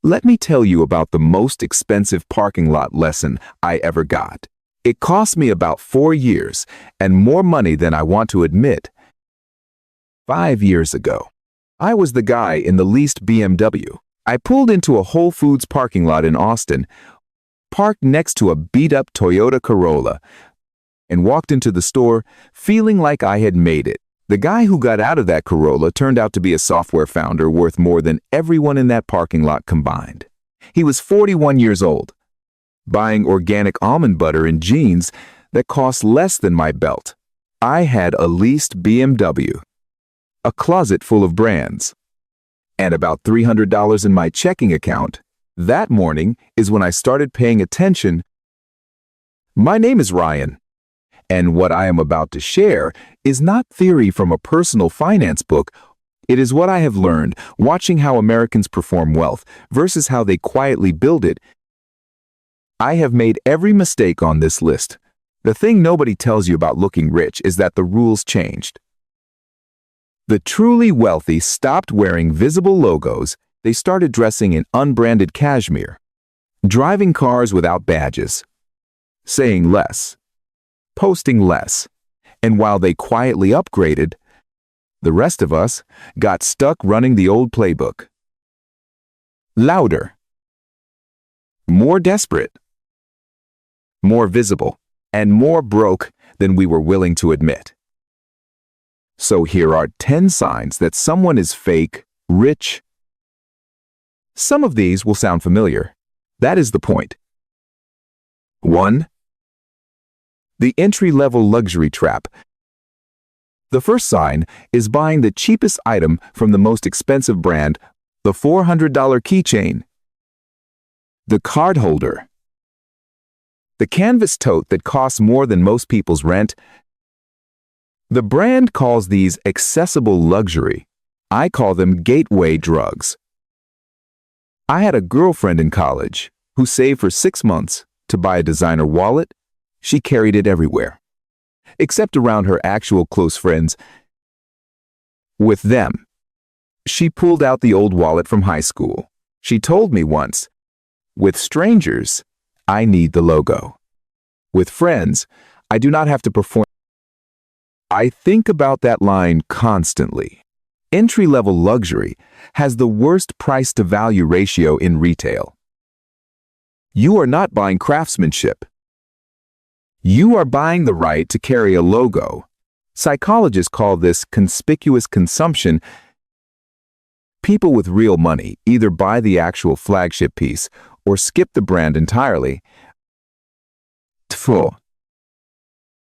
Let me tell you about the most expensive parking lot lesson I ever got. It cost me about 4 years and more money than I want to admit. 5 years ago, I was the guy in the leased BMW. I pulled into a Whole Foods parking lot in Austin, parked next to a beat-up Toyota Corolla, and walked into the store feeling like I had made it. The guy who got out of that Corolla turned out to be a software founder worth more than everyone in that parking lot combined. He was 41 years old, buying organic almond butter and jeans that cost less than my belt. I had a leased BMW, a closet full of brands, and about $300 in my checking account. That morning is when I started paying attention. My name is Ryan, and what I am about to share is not theory from a personal finance book. It is what I have learned watching how Americans perform wealth versus how they quietly build it. I have made every mistake on this list. The thing nobody tells you about looking rich is that the rules changed. The truly wealthy stopped wearing visible logos. They started dressing in unbranded cashmere, driving cars without badges, saying less, posting less, and while they quietly upgraded, the rest of us got stuck running the old playbook. Louder, more desperate, more visible, and more broke than we were willing to admit. So here are 10 signs that someone is fake, rich. Some of these will sound familiar. That is the point. 1. The entry-level luxury trap. The first sign is buying the cheapest item from the most expensive brand, the $400 keychain, the card holder, the canvas tote that costs more than most people's rent. The brand calls these accessible luxury. I call them gateway drugs. I had a girlfriend in college who saved for 6 months to buy a designer wallet. She carried it everywhere, except around her actual close friends. With them, she pulled out the old wallet from high school. She told me once, with strangers, I need the logo. With friends, I do not have to perform. I think about that line constantly. Entry-level luxury has the worst price-to-value ratio in retail. You are not buying craftsmanship. You are buying the right to carry a logo. Psychologists call this conspicuous consumption. People with real money either buy the actual flagship piece or skip the brand entirely. 4.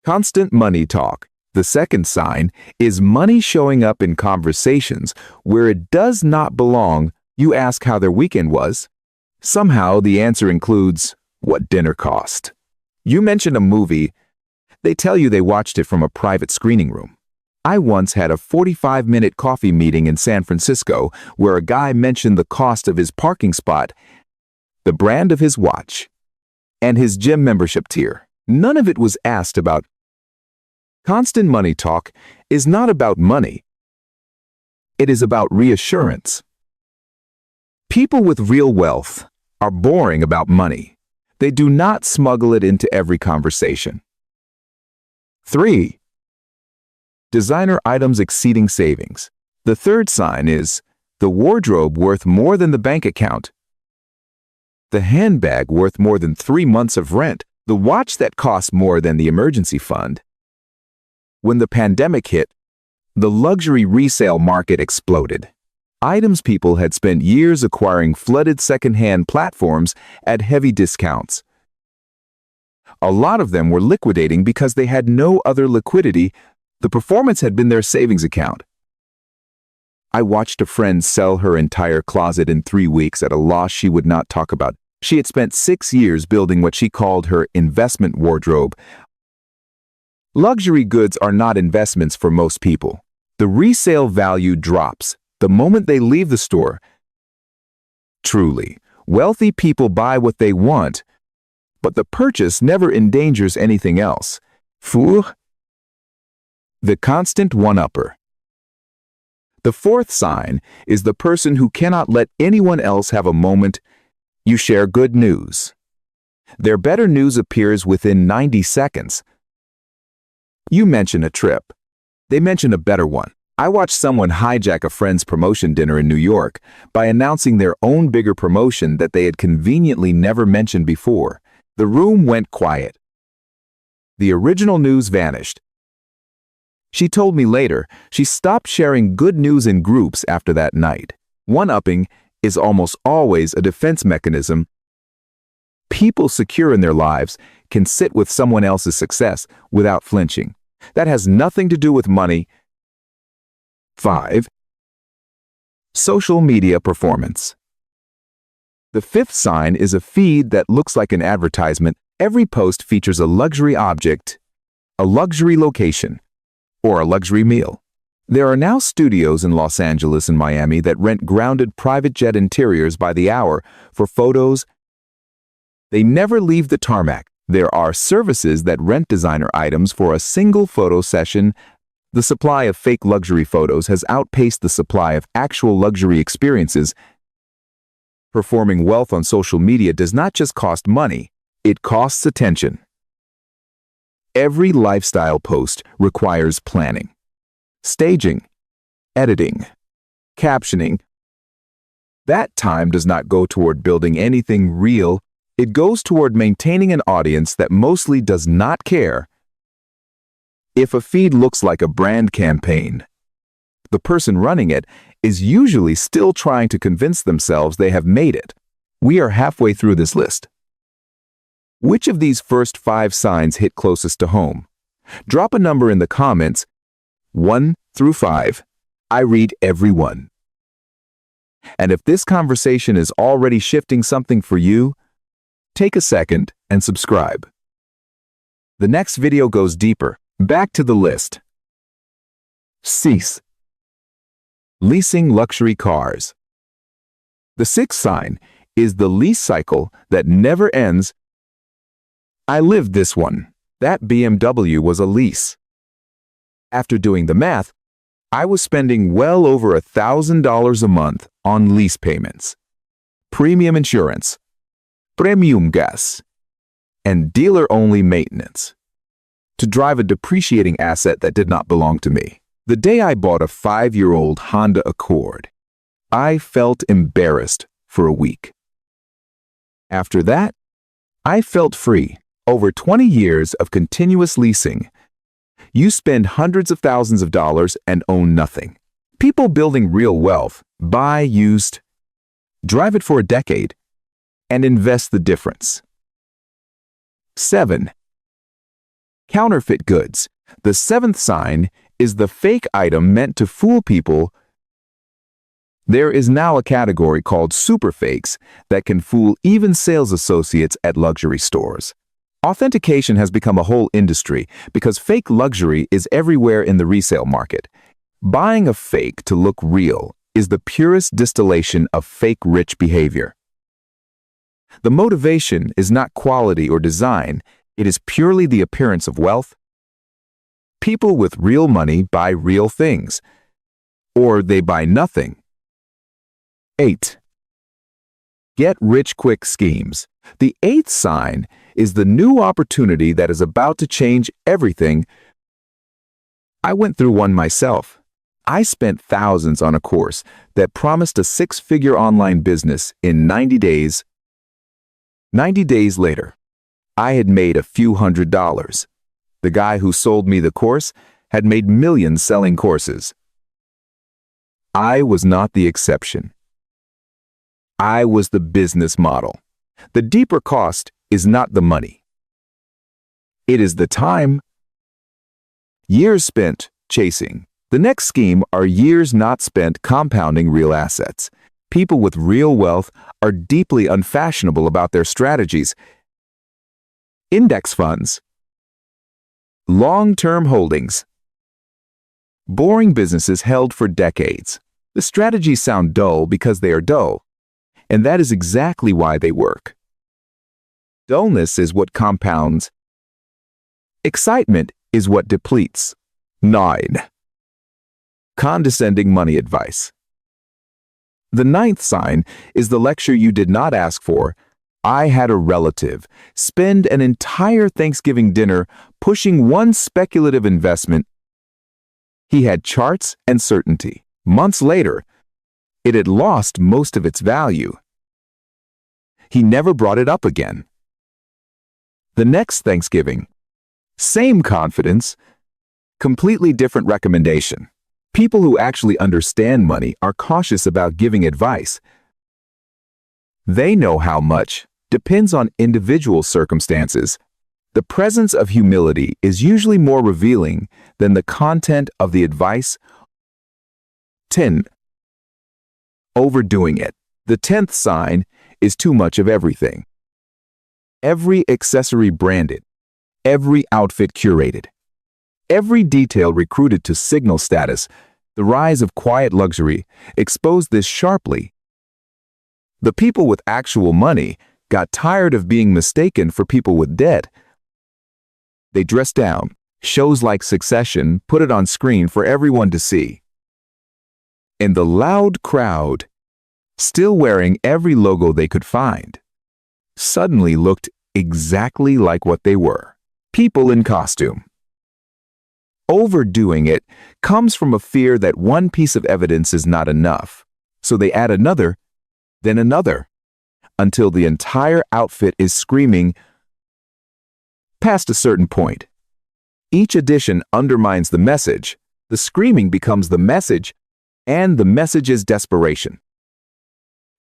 Constant money talk. The second sign is money showing up in conversations where it does not belong. You ask how their weekend was. Somehow the answer includes what dinner cost. You mention a movie. They tell you they watched it from a private screening room. I once had a 45-minute coffee meeting in San Francisco where a guy mentioned the cost of his parking spot, the brand of his watch, and his gym membership tier. None of it was asked about. Constant money talk is not about money. It is about reassurance. People with real wealth are boring about money. They do not smuggle it into every conversation. 3. Designer items exceeding savings. The third sign is the wardrobe worth more than the bank account, the handbag worth more than 3 months of rent, the watch that costs more than the emergency fund. When the pandemic hit, the luxury resale market exploded. Items people had spent years acquiring flooded secondhand platforms at heavy discounts. A lot of them were liquidating because they had no other liquidity. The performance had been their savings account. I watched a friend sell her entire closet in 3 weeks at a loss she would not talk about. She had spent 6 years building what she called her investment wardrobe. Luxury goods are not investments for most people. The resale value drops the moment they leave the store. Truly, wealthy people buy what they want, but the purchase never endangers anything else. 4. The constant one-upper. The fourth sign is the person who cannot let anyone else have a moment. You share good news. Their better news appears within 90 seconds. You mention a trip. They mention a better one. I watched someone hijack a friend's promotion dinner in New York by announcing their own bigger promotion that they had conveniently never mentioned before. The room went quiet. The original news vanished. She told me later she stopped sharing good news in groups after that night. One-upping is almost always a defense mechanism. People secure in their lives can sit with someone else's success without flinching. That has nothing to do with money. 5. Social media performance. The fifth sign is a feed that looks like an advertisement. Every post features a luxury object, a luxury location, or a luxury meal. There are now studios in Los Angeles and Miami that rent grounded private jet interiors by the hour for photos. They never leave the tarmac. There are services that rent designer items for a single photo session. The supply of fake luxury photos has outpaced the supply of actual luxury experiences. Performing wealth on social media does not just cost money, it costs attention. Every lifestyle post requires planning, staging, editing, captioning. That time does not go toward building anything real. It goes toward maintaining an audience that mostly does not care. If a feed looks like a brand campaign, the person running it is usually still trying to convince themselves they have made it. We are halfway through this list. Which of these first 5 signs hit closest to home? Drop a number in the comments, 1 through 5. I read every one. And if this conversation is already shifting something for you, take a second and subscribe. The next video goes deeper. Back to the list. Cease. Leasing luxury cars. The sixth sign is the lease cycle that never ends. I lived this one. That BMW was a lease. After doing the math, I was spending well over $1,000 a month on lease payments, premium insurance, premium gas, and dealer-only maintenance to drive a depreciating asset that did not belong to me. The day I bought a 5-year-old Honda Accord, I felt embarrassed for a week. After that, I felt free. Over 20 years of continuous leasing, you spend hundreds of thousands of dollars and own nothing. People building real wealth buy used, drive it for a decade, and invest the difference. 7. Counterfeit goods. The seventh sign is the fake item meant to fool people. There is now a category called superfakes that can fool even sales associates at luxury stores. Authentication has become a whole industry because fake luxury is everywhere in the resale market. Buying a fake to look real is the purest distillation of fake rich behavior. The motivation is not quality or design, it is purely the appearance of wealth. People with real money buy real things, or they buy nothing. 8. Get-rich-quick schemes. The eighth sign is the new opportunity that is about to change everything. I went through one myself. I spent thousands on a course that promised a 6-figure online business in 90 days. 90 days later, I had made a few $100s. The guy who sold me the course had made millions selling courses. I was not the exception. I was the business model. The deeper cost is not the money. It is the time. Years spent chasing. The next scheme are years not spent compounding real assets. People with real wealth are deeply unfashionable about their strategies. Index funds. Long-term holdings. Boring businesses held for decades. The strategies sound dull because they are dull, and that is exactly why they work. Dullness is what compounds. Excitement is what depletes. 9. Condescending money advice. The ninth sign is the lecture you did not ask for. I had a relative spend an entire Thanksgiving dinner pushing one speculative investment. He had charts and certainty. Months later, it had lost most of its value. He never brought it up again. The next Thanksgiving, same confidence, completely different recommendation. People who actually understand money are cautious about giving advice. They know how much depends on individual circumstances. The presence of humility is usually more revealing than the content of the advice. 10. Overdoing it. The 10th sign is too much of everything. Every accessory branded, every outfit curated, every detail recruited to signal status. The rise of quiet luxury exposed this sharply. The people with actual money got tired of being mistaken for people with debt. They dressed down. Shows like Succession put it on screen for everyone to see. And the loud crowd, still wearing every logo they could find, suddenly looked exactly like what they were. People in costume. Overdoing it comes from a fear that one piece of evidence is not enough, so they add another, then another, until the entire outfit is screaming. Past a certain point, each addition undermines the message, the screaming becomes the message, and the message is desperation.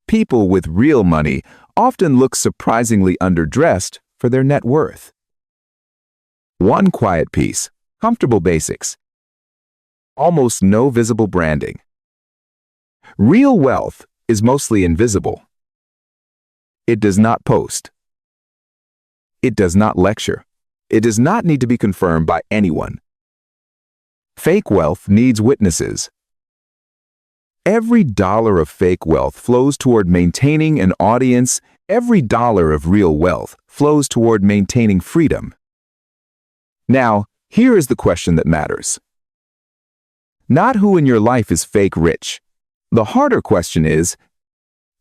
People with real money often look surprisingly underdressed for their net worth. One quiet piece, comfortable basics, almost no visible branding. Real wealth is mostly invisible. It does not post. It does not lecture. It does not need to be confirmed by anyone. Fake wealth needs witnesses. Every dollar of fake wealth flows toward maintaining an audience. Every dollar of real wealth flows toward maintaining freedom. Now, here is the question that matters. Not who in your life is fake rich. The harder question is,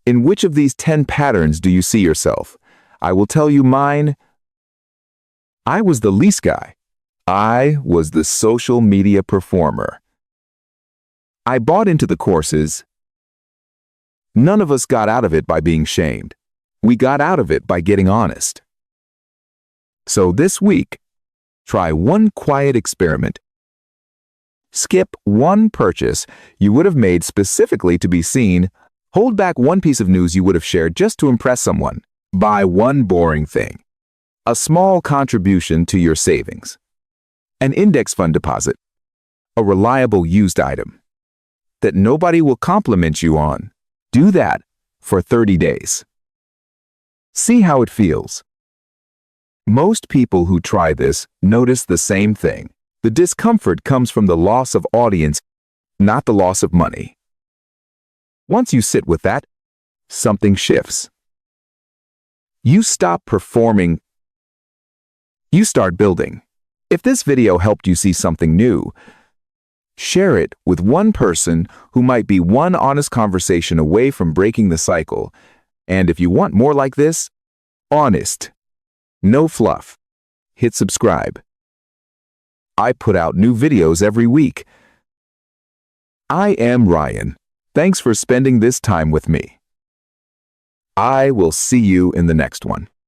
in which of these 10 patterns do you see yourself? I will tell you mine. I was the lease guy. I was the social media performer. I bought into the courses. None of us got out of it by being shamed. We got out of it by getting honest. So this week, try one quiet experiment. Skip one purchase you would have made specifically to be seen. Hold back one piece of news you would have shared just to impress someone. Buy one boring thing. A small contribution to your savings. An index fund deposit. A reliable used item that nobody will compliment you on. Do that for 30 days. See how it feels. Most people who try this notice the same thing. The discomfort comes from the loss of audience, not the loss of money. Once you sit with that, something shifts. You stop performing. You start building. If this video helped you see something new, share it with one person who might be one honest conversation away from breaking the cycle. And if you want more like this, honest, no fluff, hit subscribe. I put out new videos every week. I am Ryan. Thanks for spending this time with me. I will see you in the next one.